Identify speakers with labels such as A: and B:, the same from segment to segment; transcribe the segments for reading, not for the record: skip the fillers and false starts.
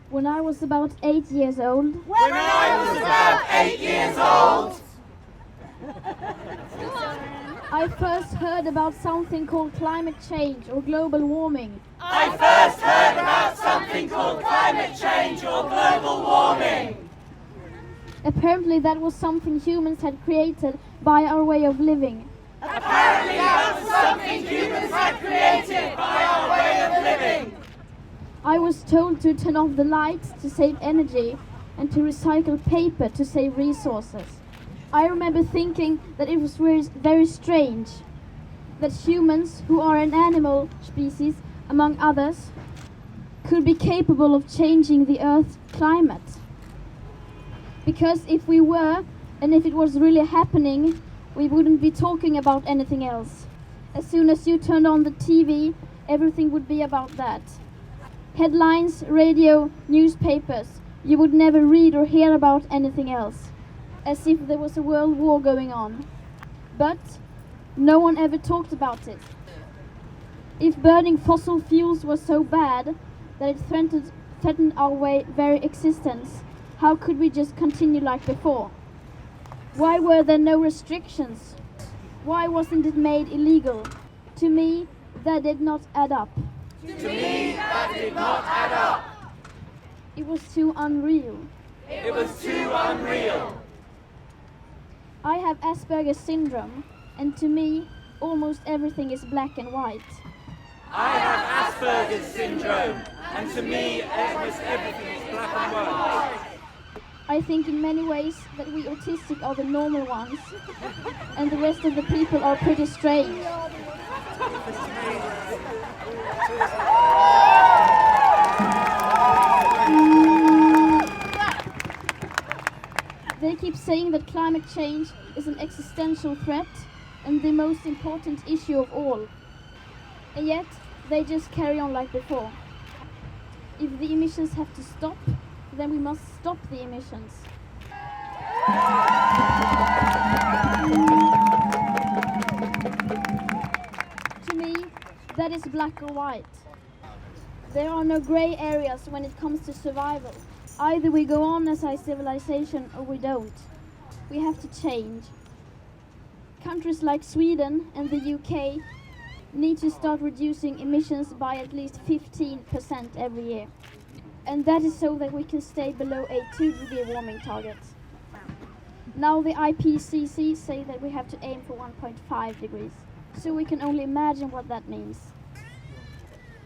A: When I was about 8 years old.
B: When I was about 8 years old.
A: I first heard about something called climate change or global warming.
B: I first heard about something called climate change or global warming.
A: Apparently that was something humans had created by our way of living.
B: Apparently that was something humans had created by our way of living.
A: I was told to turn off the lights to save energy and to recycle paper to save resources. I remember thinking that it was very strange that humans, who are an animal species among others, could be capable of changing the Earth's climate. Because if we were, and if it was really happening, we wouldn't be talking about anything else. As soon as you turned on the TV, everything would be about that. Headlines, radio, newspapers. You would never read or hear about anything else, as if there was a world war going on. But no one ever talked about it. If burning fossil fuels was so bad that it threatened our very existence, how could we just continue like before? Why were there no restrictions? Why wasn't it made illegal? To me, that did not add up.
B: To me, that did not add up.
A: It was too unreal.
B: It was too unreal.
A: I have Asperger's syndrome, and to me, almost everything is black and white.
B: I have Asperger's syndrome, and to me, almost everything is black and white.
A: I think in many ways that we autistic are the normal ones, and the rest of the people are pretty strange. They keep saying that climate change is an existential threat and the most important issue of all. And yet, they just carry on like before. If the emissions have to stop, then we must stop the emissions. To me, that is black or white. There are no grey areas when it comes to survival. Either we go on as a civilization or we don't. We have to change. Countries like Sweden and the UK need to start reducing emissions by at least 15% every year. And that is so that we can stay below a 2-degree warming target. Now the IPCC say that we have to aim for 1.5 degrees. So we can only imagine what that means.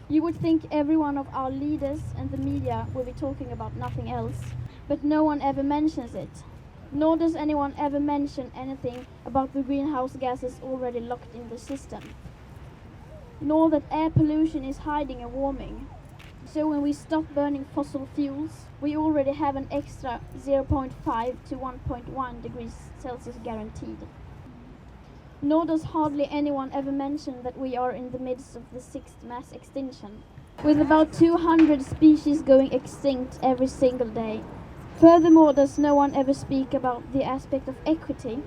A: You would think every one of our leaders and the media will be talking about nothing else, but no one ever mentions it. Nor does anyone ever mention anything about the greenhouse gases already locked in the system. Nor that air pollution is hiding a warming. So when we stop burning fossil fuels, we already have an extra 0.5 to 1.1 degrees Celsius guaranteed. Nor does hardly anyone ever mention that we are in the midst of the 6th mass extinction, with about 200 species going extinct every single day. Furthermore, does no one ever speak about the aspect of equity,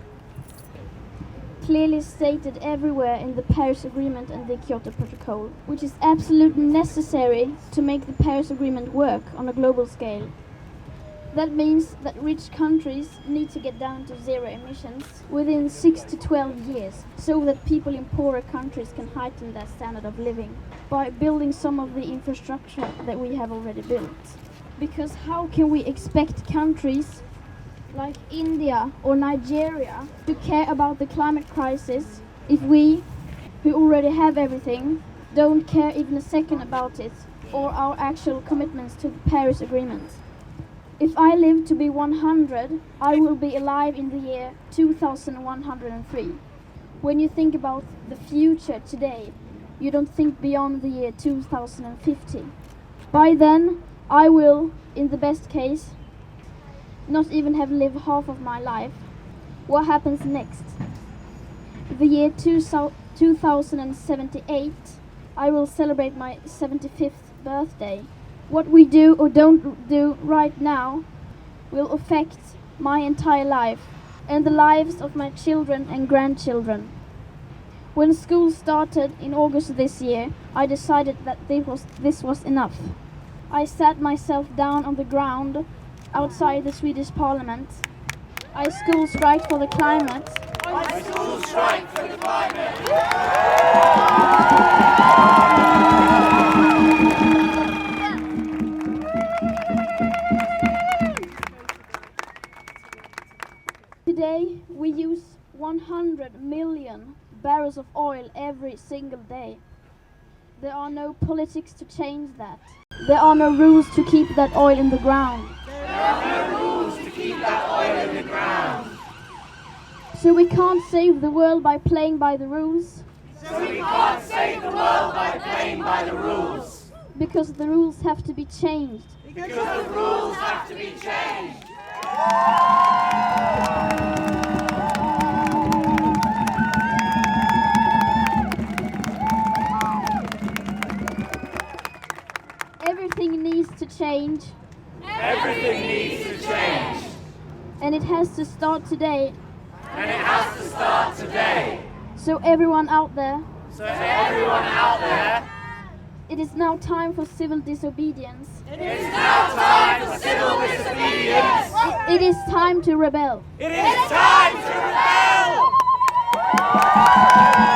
A: clearly stated everywhere in the Paris Agreement and the Kyoto Protocol, which is absolutely necessary to make the Paris Agreement work on a global scale. That means that rich countries need to get down to zero emissions within 6 to 12 years, so that people in poorer countries can heighten their standard of living by building some of the infrastructure that we have already built. Because how can we expect countries like India or Nigeria to care about the climate crisis if we, who already have everything, don't care even a second about it or our actual commitments to the Paris Agreement? If I live to be 100, I will be alive in the year 2103. When you think about the future today, you don't think beyond the year 2050. By then, I will, in the best case, not even have lived half of my life. What happens next? The year 2078, I will celebrate my 75th birthday. What we do or don't do right now will affect my entire life and the lives of my children and grandchildren. When school started in August this year, I decided that this was enough. I sat myself down on the ground outside the Swedish parliament. I school strike for the climate.
B: I school strike for the climate.
A: Today we use 100 million barrels of oil every single day. There are no politics to change that. There are no rules to keep that oil in the ground.
B: There are no rules to keep that oil in the ground.
A: So we can't save the world by playing by the rules.
B: So we can't save the world by playing by the rules.
A: Because the rules have to be changed.
B: Because the rules have to be changed.
A: Everything needs to change.
B: Everything needs to change.
A: And it has to start today.
B: And it has to start today.
A: So everyone out there,
B: So everyone out there,
A: it is now time for civil disobedience.
B: it is now time for civil disobedience.
A: It is time to rebel.
B: It is time to rebel!